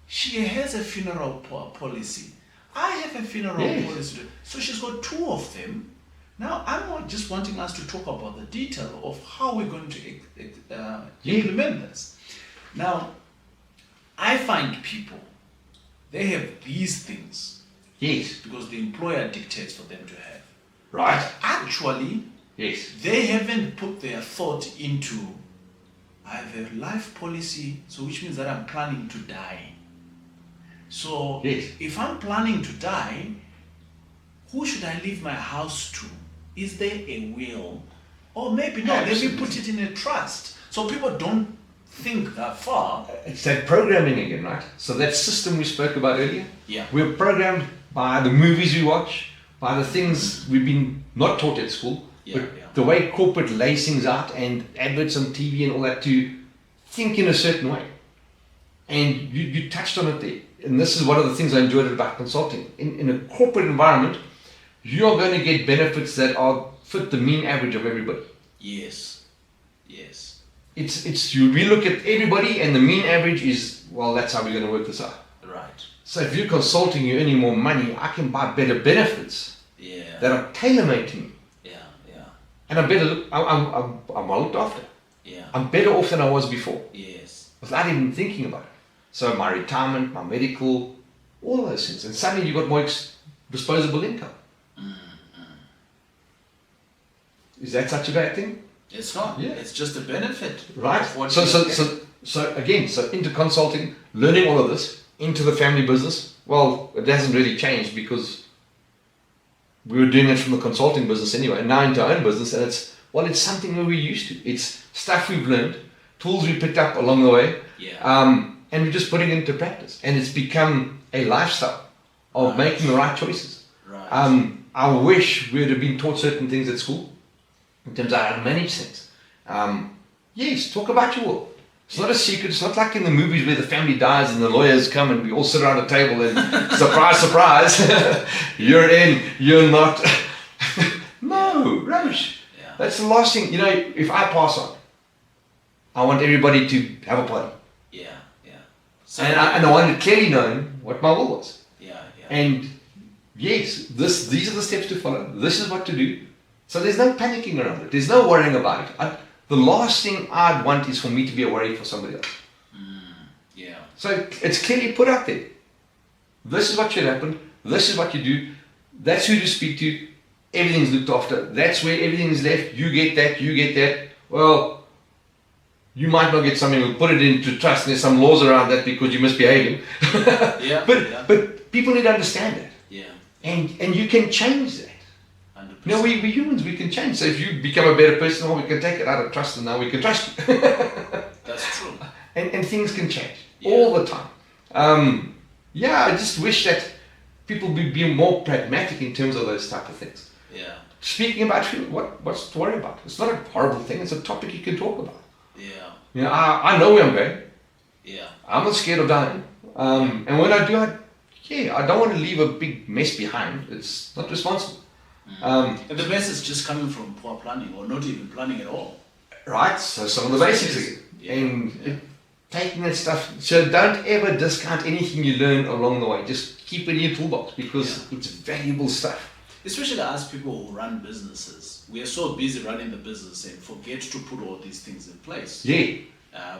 she has a funeral policy. I have a funeral policy. So she's got two of them. Now, I'm not just wanting us to talk about the detail of how we're going to implement this. Now, I find people, they have these things. Yes. Because the employer dictates for them to have. Right. But actually, Yes. they haven't put their thought into, I have a life policy, so which means that I'm planning to die. So Yes. if I'm planning to die, who should I leave my house to? Is there a will? Or maybe not, let me put it in a trust. So people don't think that far. It's that programming again, right? So that system we spoke about earlier. Yeah. We're programmed by the movies we watch, by the things we've been not taught at school, but the way corporate lays things out and adverts on TV and all that, to think in a certain way. And you touched on it there. And this is one of the things I enjoyed about consulting. In a corporate environment, you're going to get benefits that are fit the mean average of everybody. Yes. Yes. We look at everybody and the mean average is, well, that's how we're going to work this out. Right. So if you're consulting, you're earning more money, I can buy better benefits that are tailor-made to me. And I'm well looked after. Yeah. I'm better off than I was before. Yes. Without even thinking about it. So my retirement, my medical, all those things. And suddenly you've got more disposable income. Is that such a bad thing? It's not. Yeah. It's just a benefit. Right. So into consulting, learning all of this, into the family business. Well, it hasn't really changed because we were doing it from the consulting business anyway, and now into our own business, and it's something that we're used to. It's stuff we've learned, tools we picked up along the way, and we're just putting it into practice. And it's become a lifestyle of making the right choices. Right. I wish we would have been taught certain things at school in terms of how to manage things. Yes, talk about your will. It's not a secret. It's not like in the movies where the family dies and the lawyers come and we all sit around a table and surprise, surprise, you're in, you're not. No, rubbish. Yeah. That's the last thing. If I pass on, I want everybody to have a party. Yeah. So And I want it clearly known what my will was. Yeah. And yes, these are the steps to follow. This is what to do. So there's no panicking around it. There's no worrying about it. The last thing I'd want is for me to be a worry for somebody else. Yeah. So it's clearly put out there. This is what should happen. This is what you do. That's who to speak to. Everything's looked after. That's where everything is left. You get that. You get that. Well, you might not get something. We'll put it into trust. There's some laws around that because you're misbehaving. But people need to understand that. Yeah. And you can change that. 100%. We humans, we can change. So if you become a better person, well, we can take it out of trust and now we can trust you. That's true. And things can change all the time. I just wish that people would be more pragmatic in terms of those type of things. Yeah. Speaking about what's to worry about? It's not a horrible thing. It's a topic you can talk about. Yeah. I know where I'm going. Yeah. I'm not scared of dying. And when I do, I don't want to leave a big mess behind. It's not responsible. And the mess is just coming from poor planning or not even planning at all. Right, so some of the basics again. Yeah, And yeah. taking that stuff, so don't ever discount anything you learn along the way. Just keep it in your toolbox because it's valuable stuff. Especially as people who run businesses, we are so busy running the business and forget to put all these things in place. Yeah.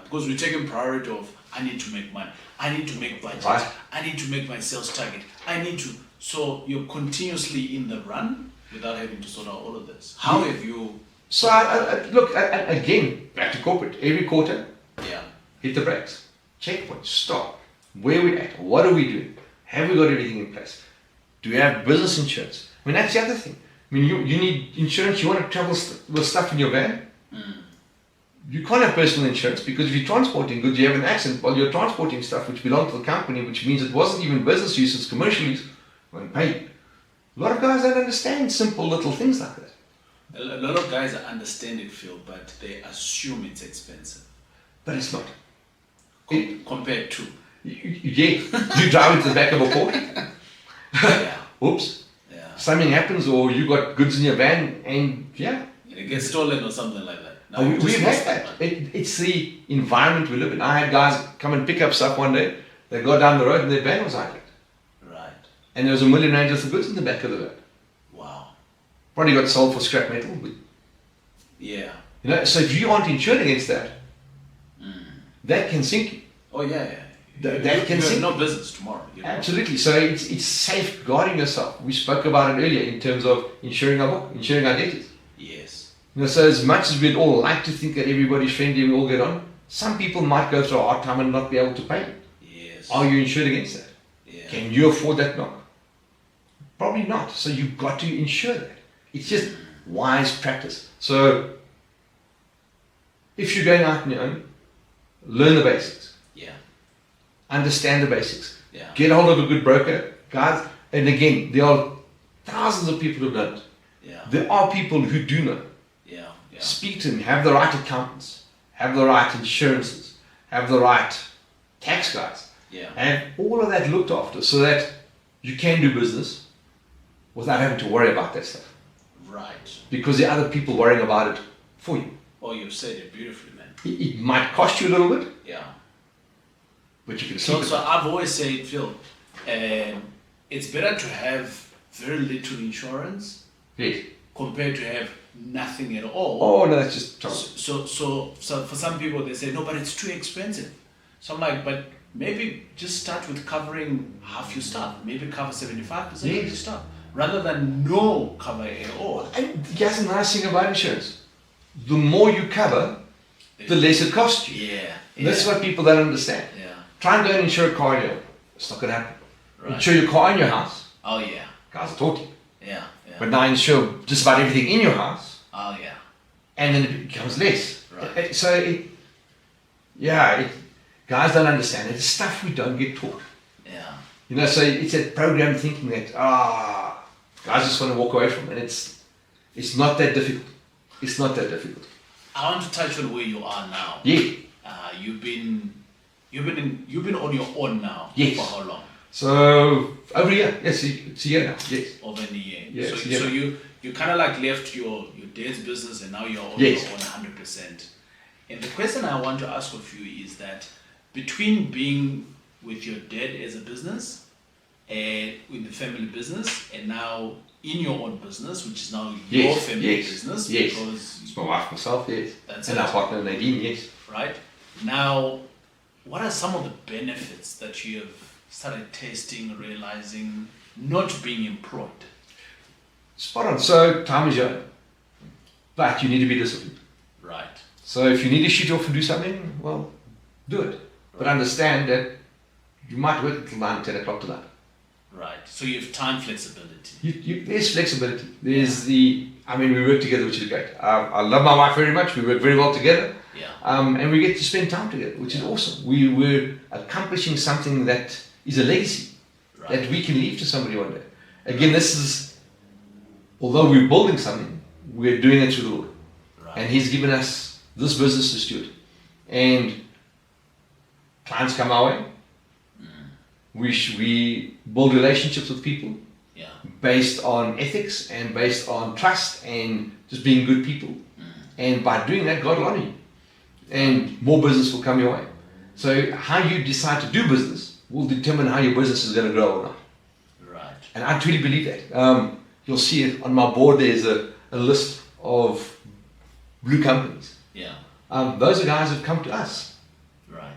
Because we're taking priority of, I need to make money, I need to make budget, Right. I need to make my sales target, I need to. So you're continuously in the run without having to sort out all of this. How have you? So look, again, back to corporate. Every quarter, Yeah. hit the brakes. Checkpoint, stop. Where we at? What are we doing? Have we got everything in place? Do we have business insurance? I mean, that's the other thing. I mean, you need insurance. You want to travel with stuff in your van? You can't have personal insurance because if you're transporting goods, you have an accident while you're transporting stuff which belonged to the company, which means it wasn't even business use, it's commercial use, won't pay you. A lot of guys don't understand simple little things like that. A lot of guys understand it, Phil, but they assume it's expensive But it's not. compared to. You drive into the back of a Porsche. Yeah. Oops. Yeah. Something happens or you got goods in your van and It gets stolen or something like that. Now you we've just had lost that. money. It's the environment we live in. I had guys come and pick up stuff one day. They go down the road and their van was idling. Right. And there was $1 million worth of goods in the back of the van. Wow. Probably got sold for scrap metal. But, Yeah. so if you aren't insured against that, that can sink you. Oh yeah. That you can have sink. no business tomorrow. You know? Absolutely. So it's safeguarding yourself. We spoke about it earlier in terms of insuring our book, insuring our debtors. Yes. So as much as we'd all like to think that everybody's friendly, we all get on, some people might go through a hard time and not be able to pay. Yes. Are you insured against that? Yeah. Can you afford that knock? Probably not. So you've got to insure that. It's just wise practice. So if you're going out on your own, learn the basics. Yeah. Understand the basics. Yeah. Get hold of a good broker. Guys, and again, there are thousands of people who don't. Yeah. There are people who do know. Yeah. Yeah. Speak to them. Have the right accountants. Have the right insurances. Have the right tax guys. Yeah. And all of that looked after so that you can do business without having to worry about that stuff. Right. Because there are other people worrying about it for you. Oh, you've said it beautifully, man. It might cost you a little bit, Yeah. but you can So, keep so it. I've always said, Phil, it's better to have very little insurance Yes. compared to have nothing at all. Oh, no, that's just trouble. So for some people they say no, but it's too expensive. So I'm like, but maybe just start with covering half your stuff. Maybe cover 75% of your Yes. stuff rather than no cover at all. And here's the nice thing about insurance. The more you cover, the less it costs you. Yeah. And that's what people don't understand. Yeah. Try and go and insure a car in your home. It's not going to happen. Right. Insure your car in your house. Oh yeah. Guys are talking. Yeah. Yeah. But now insure just about everything in your house. Oh yeah. And then it becomes less. Right. Guys don't understand it. It's stuff we don't get taught. Yeah. So it's that program thinking that guys just want to walk away from, and it's not that difficult. It's not that difficult. I want to touch on where you are now. Yeah. You've been on your own now. Yes. For how long? So over a year. Yes, it's a year now. Yes. Over a year. Yes, So, yeah. so you kind of like left your dad's business and now you're on Yes. your own 100%. And the question I want to ask of you is that between being with your dad as a business and with the family business and now in your own business, which is now your Yes, family yes, business, yes. because It's my wife, myself, yes. That's and it. our partner Nadine, yes. right now, what are some of the benefits that you have started tasting, realizing, not being employed? Spot on. So time is your own. But you need to be disciplined. Right. So if you need to shoot off and do something, well, do it. But understand that you might work until 9, 10 o'clock tonight. Right. So you have time flexibility. There's flexibility. We work together, which is great. I love my wife very much. We work very well together. Yeah. And we get to spend time together, which is awesome. We're accomplishing something that is a legacy that we can leave to somebody one day. Again, this is, although we're building something, we're doing it through the Lord. Right. And He's given us this business to steward. And clients come our way. We build relationships with people. Yeah. based on ethics and based on trust and just being good people. And by doing that, God will honor you. And more business will come your way. So how you decide to do business will determine how your business is going to grow or not. Right. And I truly believe that. You'll see it on my board, there's a list of blue companies. Yeah. Those are guys who've come to us. Right.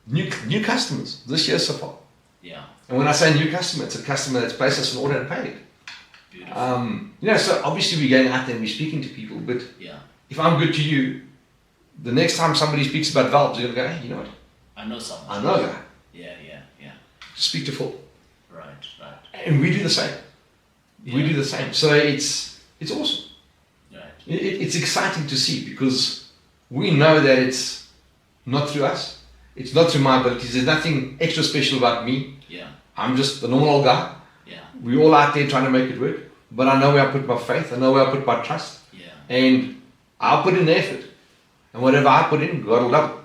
New customers this year so far. Yeah. And when I say new customer, it's a customer that's placed us an order and paid. Beautiful. So obviously we're going out there and we're speaking to people, but Yeah. if I'm good to you, the next time somebody speaks about valves, you're going to go, hey, you know what? I know someone. I know a guy. Yeah. Speak to Phil. Right. And we do the same. Yeah. We do the same. So it's awesome. Right. It's exciting to see because we know that it's not through us. It's not through my abilities. There's nothing extra special about me. Yeah. I'm just a normal old guy. Yeah. We're all out there trying to make it work. But I know where I put my faith. I know where I put my trust. Yeah. And I'll put in the effort. And whatever I put in, God will double.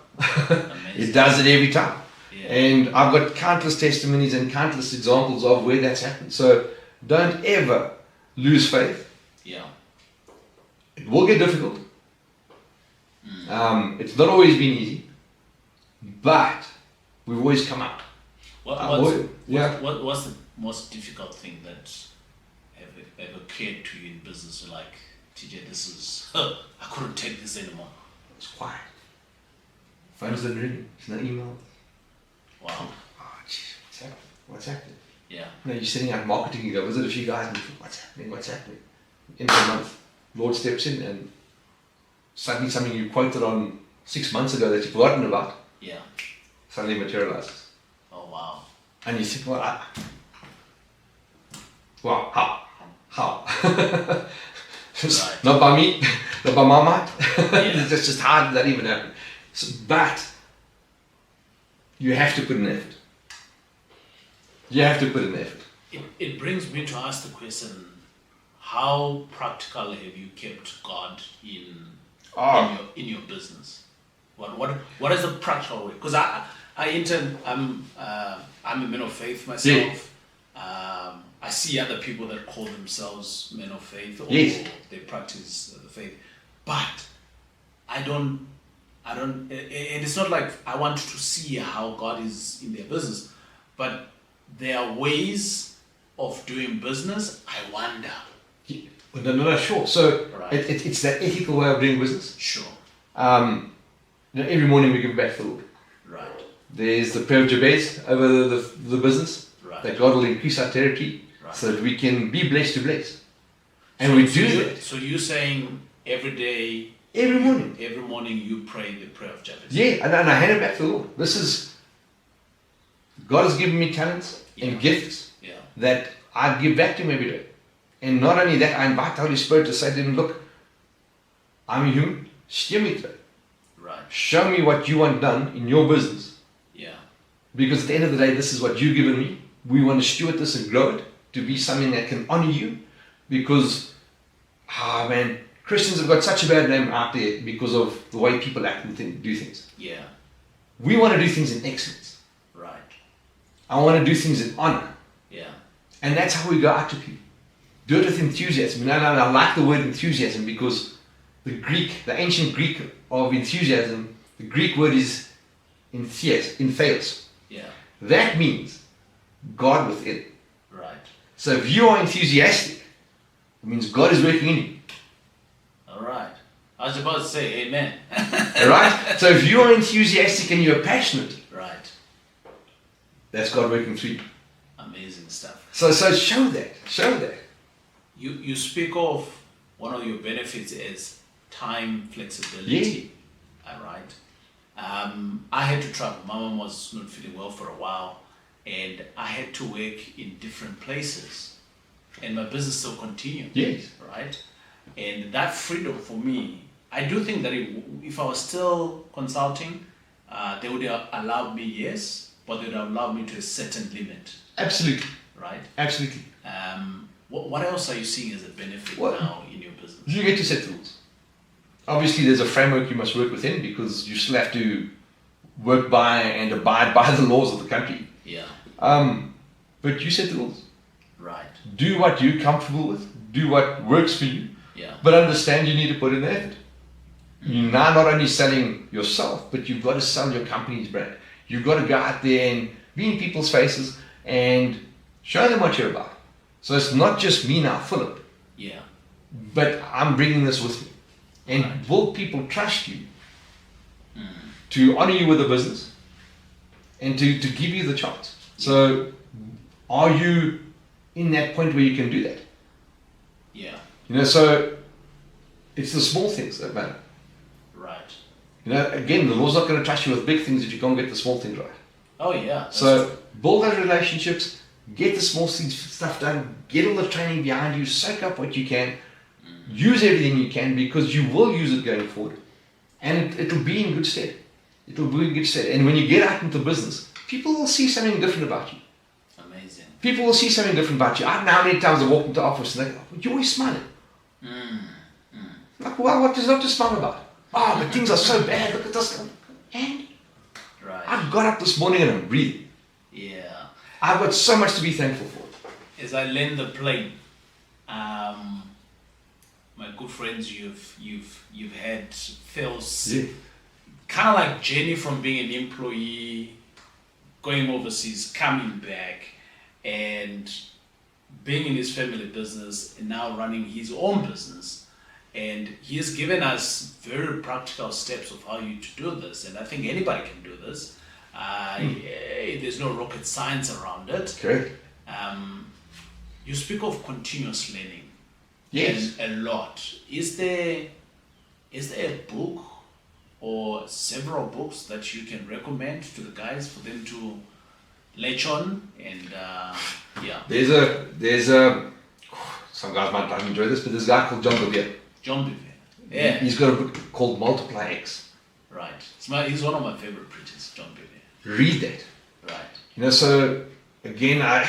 It does it every time. Yeah. And I've got countless testimonies and countless examples of where that's happened. So don't ever lose faith. Yeah. It will get difficult. It's not always been easy. But we've always come out. What's the most difficult thing that ever occurred to you in business? You're like, TJ, this is, I couldn't take this anymore. It's quiet. Phones don't ring. There's no email. Wow. Oh, geez, what's happening? Yeah. You know, you're sitting out marketing, you go visit a few guys and you think, what's happening? End of the month, Lord steps in and suddenly something you quoted on 6 months ago that you've forgotten about, Yeah. suddenly materializes. Oh, wow. And you think, how? Right. Not by me, not by my mind. Yeah. That's just how did that even happen? So, but you have to put in effort. You have to put in effort. It brings me to ask the question, how practical have you kept God in your business? What is the practical way? Because I'm a man of faith myself. I see other people that call themselves men of faith, or they practice the faith, but I don't. And it's not like I want to see how God is in their business, but there are ways of doing business. I wonder. No, sure. So Right. it's that ethical way of doing business. Sure. Every morning we give back to the Lord. Right. There's the prayer of Jabez over the business, Right. that God will increase our territory Right. so that we can be blessed to bless. And we do that So you're saying every day, every morning. every morning you pray the prayer of Jabez. Yeah, and I hand it back to the Lord. God has given me talents and gifts Yeah. that I give back to Him every day. And not only that, I invite the Holy Spirit to say to Him, look, I'm a human, steer me today. Right. Show me what you want done in your business. Yeah. Because at the end of the day, this is what you've given me. We want to steward this and grow it to be something that can honor you. Because, Christians have got such a bad name out there because of the way people act and do things. Yeah. We want to do things in excellence. Right. I want to do things in honor. Yeah. And that's how we go out to people. Do it with enthusiasm. And I like the word enthusiasm because the ancient Greek of enthusiasm, the Greek word is entheos. Yeah. That means God within. Right. So if you are enthusiastic, it means God is working in you. All right. I was about to say amen. Alright? So if you are enthusiastic and you're passionate, Right. that's God working through you. Amazing stuff. So show that. Show that. You speak of one of your benefits is time flexibility. All right. I had to travel. My mom was not feeling well for a while, and I had to work in different places, and my business still continued. Yes. Right. And that freedom for me, I do think that if I was still consulting, they would have allowed me, yes, but they would have allowed me to a certain limit. Absolutely. Right. Absolutely. What else are you seeing as a benefit now in your business? You get to set the rules. Obviously, there's a framework you must work within because you still have to work by and abide by the laws of the country. Yeah. But you set the rules. Right. do what you're comfortable with, do what works for you, Yeah. but understand you need to put in the effort. You're now not only selling yourself, but you've got to sell your company's brand. You've got to go out there and be in people's faces and show them what you're about. So it's not just me now, Philip, Yeah. but I'm bringing this with me. And Right. will people trust you to honor you with a business and to give you the chance? So are you in that point where you can do that? Yeah. You know, so it's the small things that matter. Right. You know, again, the Lord's not going to trust you with big things if you can't get the small things right. Oh yeah. That's So true. build those relationships, get the small stuff done, get all the training behind you, soak up what you can, use everything you can, because you will use it going forward. And it'll be in good stead. It'll be in good stead. And when you get out into business, people will see something different about you. Amazing. People will see something different about you. I don't know how many times I walk into the office and they go, you're always smiling. Like, well, what is not to smile about? Oh, but things are so bad, look at this. And Right. I got up this morning and I'm breathing. Yeah. I've got so much to be thankful for. As I land the plane, my good friends, you've had Phil's kind of like journey from being an employee, going overseas, coming back, and being in his family business, and now running his own business. And he has given us very practical steps of how you to do this. And I think anybody can do this. There's no rocket science around it. Correct. You speak of continuous learning. Yes. A lot. Is there a book or several books that you can recommend to the guys for them to latch on? And yeah. There's a some guys might not enjoy this, but there's a guy called John Bevere. John Bevere. Yeah. He's got a book called Multiply X. Right. He's one of my favorite preachers, John Bevere. Read that. Right. You know, so again,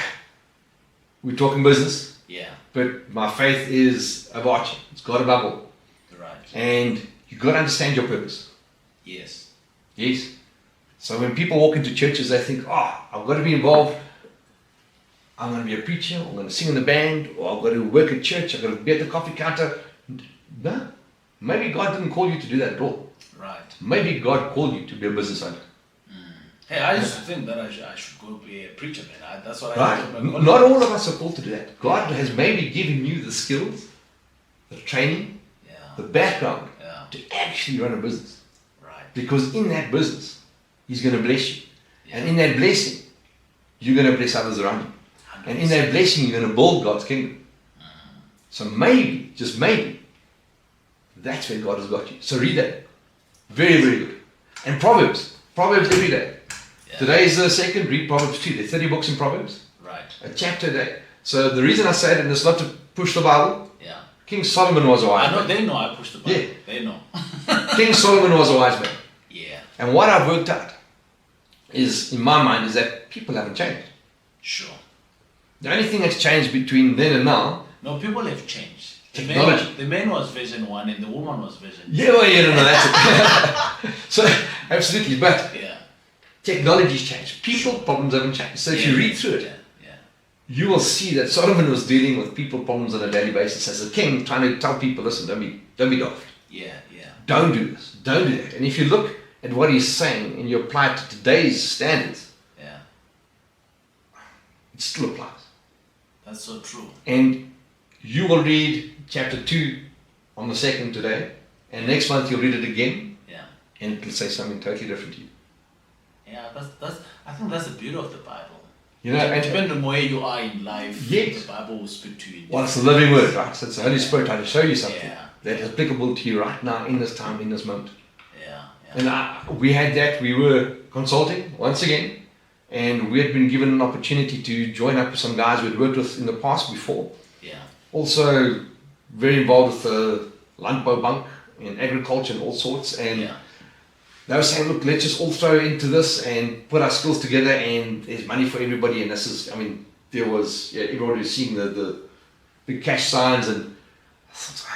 we're talking business, Yeah. but my faith is overarching. It's got a bubble. Right. And you've got to understand your purpose. Yes. Yes. So when people walk into churches, they think, oh, I've got to be involved. I'm going to be a preacher, I'm going to sing in the band, or I've got to work at church, I've got to be at the coffee counter. No. Maybe God didn't call you to do that at all. Right. Maybe God called you to be a business owner. Hey, I used to think that I should go be a preacher, man. That's what I Right? thought my Not all of us are called to do that. God has maybe given you the skills, the training, Yeah. the background Yeah. to actually run a business. Right. Because in that business, He's going to bless you. And in that blessing, you're going to bless others around you. And in that blessing, you're going to build God's kingdom. So maybe, just maybe, that's where God has got you. So read that. Very, very good. And Proverbs every day. Yeah. Today is the second, read Proverbs 2. There's 30 books in Proverbs. Right. A chapter a day. So the reason I say it, and it's not to push the Bible, Yeah. King Solomon was a I wise know man. they know I pushed the button. Yeah. They know. King Solomon was a wise man. Yeah. And what I've worked out is, in my mind, is that people haven't changed. Sure. The only thing that's changed between then and now, No, people have changed. Technology. The man was version 1 and the woman was version 2. yeah, well, no, that's it. So, absolutely, but Yeah. technology's changed. People problems haven't changed. So if you read through it, Yeah. you will see that Solomon was dealing with people problems on a daily basis as a king, trying to tell people, listen, don't be daft. Yeah. Yeah. Don't do this. Don't do that. And if you look at what he's saying and you apply it to today's standards, Yeah. it still applies. That's so true. And you will read chapter 2 on the 2nd today, and next month you'll read it again, Yeah. and it'll say something totally different to you. Yeah. That's. I think that's the beauty of the Bible. You know, and Depending on where you are in life, Yes. the Bible will speak to you. well, it's the living word, right? So it's the Holy Spirit trying to show you something Yeah. that is applicable to you right now, in this time, in this moment. Yeah. And we had that. We were consulting once again, and we had been given an opportunity to join up with some guys we'd worked with in the past before. Yeah. Also, very involved with the landbouw bank in agriculture and all sorts. And Yeah. they were saying, look, let's just all throw into this and put our skills together, and there's money for everybody. And this is, I mean, there was, everybody was seeing the big cash signs, and I thought,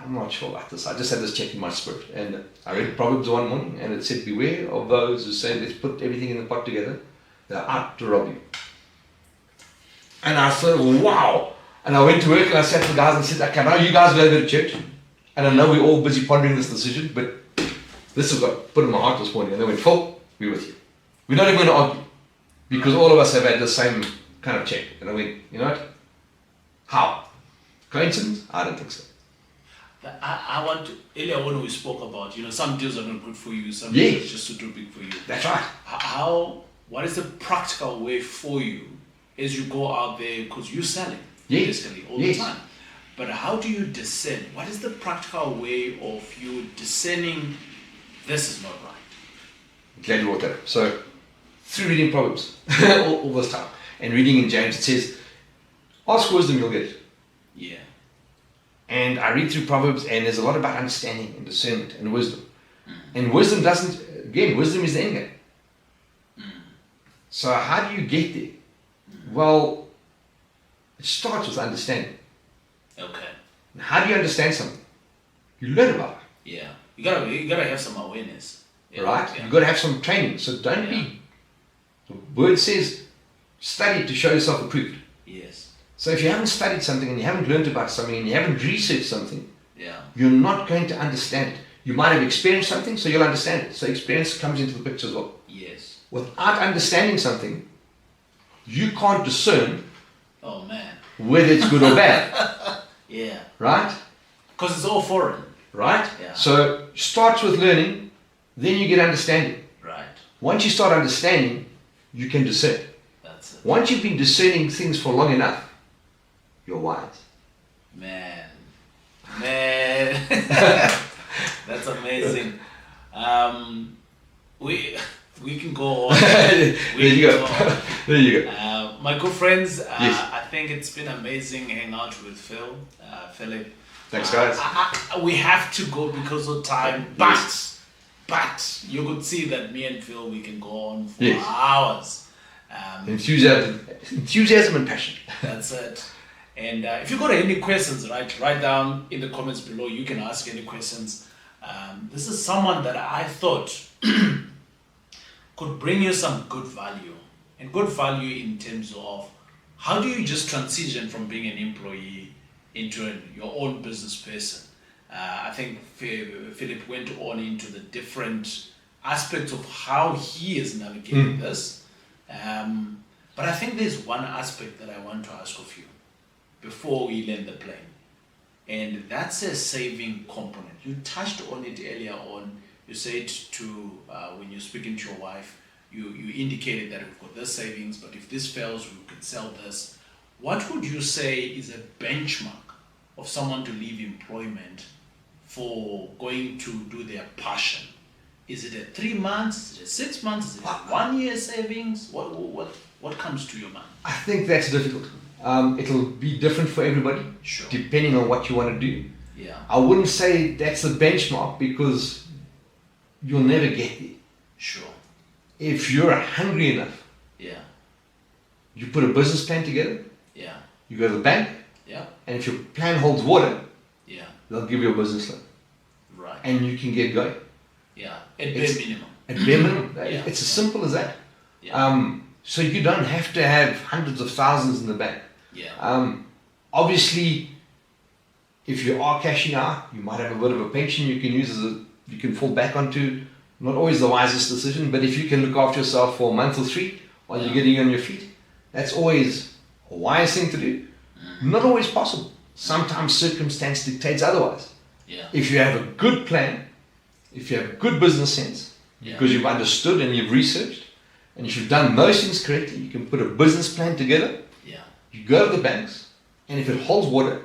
I'm not sure about this. I just had this check in my spirit. And I read Proverbs one morning, and it said, beware of those who say, let's put everything in the pot together. They're out to rob you. And I thought, wow, And I went to work and I sat with the guys and said, okay, now you guys go to church. And I know we're all busy pondering this decision, but this has got put in my heart this morning. And they went, Phil, we're with you. We're not even going to argue. Because all of us have had the same kind of check. And I went, you know what? How? Coincidence? I don't think so. I want to, earlier when we spoke about, some deals are not good for you, some deals are just too big for you. That's right. What is the practical way for you as you go out there, because you're selling basically all the time. But how do you discern? What is the practical way of you discerning this is not right? Glad you brought that up. So, through reading Proverbs all this time, and reading in James, it says, ask wisdom, you'll get it. Yeah. And I read through Proverbs, and there's a lot about understanding and discernment and wisdom. And wisdom wisdom is the end game. So how do you get there? Well, it starts with understanding. Okay. How do you understand something? You learn about it. Yeah. You gotta have some awareness. Right? Yeah. You've got to have some training. So don't be, the word says, study to show yourself approved. Yes. So if you haven't studied something and you haven't learned about something and you haven't researched something, yeah, you're not going to understand it. You might have experienced something, so you'll understand it. So experience comes into the picture as well. Yes. Without understanding something, you can't discern whether it's good or bad. Yeah. Right? Because it's all foreign. Right? Yeah. So starts with learning, then you get understanding. Right. Once you start understanding, you can discern. That's it. Once you've been discerning things for long enough, you're wise. Man. That's amazing. We can go on. There you go. There you go. My good friends, Yes. I think it's been amazing hanging out with Philip. Thanks, guys. We have to go because of time, but you could see that me and Phil, we can go on for hours. Enthusiasm and passion. That's it. And if you got any questions, write down in the comments below. You can ask any questions. This is someone that I thought could bring you some good value. And good value in terms of how do you just transition from being an employee into your own business person. I think Philip went on into the different aspects of how he is navigating this. But I think there's one aspect that I want to ask of you before we land the plane. And that's a saving component. You touched on it earlier on. You said when you're speaking to your wife, you indicated that we've got this savings, but if this fails, we can sell this. What would you say is a benchmark of someone to leave employment for going to do their passion? Is it a 3 months? Is it 6 months? Is it a 1 year savings? What comes to your mind? I think that's difficult. It'll be different for everybody, depending on what you want to do. Yeah. I wouldn't say that's the benchmark because you'll never get there. Sure. If you're hungry enough, you put a business plan together, you go to the bank, and if your plan holds water, they'll give you a business loan. Right. And you can get going. Yeah. At bare minimum. At bare minimum. It's as simple as that. Yeah. So you don't have to have hundreds of thousands in the bank. Yeah. Obviously, if you are cashing out, you might have a bit of a pension you can use you can fall back onto. Not always the wisest decision, but if you can look after yourself for a month or 3 while you're getting on your feet, that's always a wise thing to do. Not always possible. Sometimes circumstance dictates otherwise. Yeah. If you have a good plan, if you have good business sense, because you've understood and you've researched, and if you've done those things correctly, you can put a business plan together. You go to the banks, and if it holds water,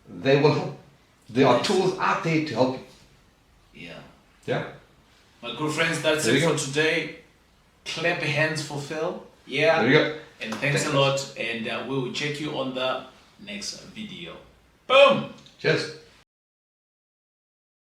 they will help. There are tools out there to help you. Yeah. My good friends, that's it for today. Clap your hands for Phil. Yeah. There you go. And thanks a lot. And we will check you on the next video. Boom. Cheers.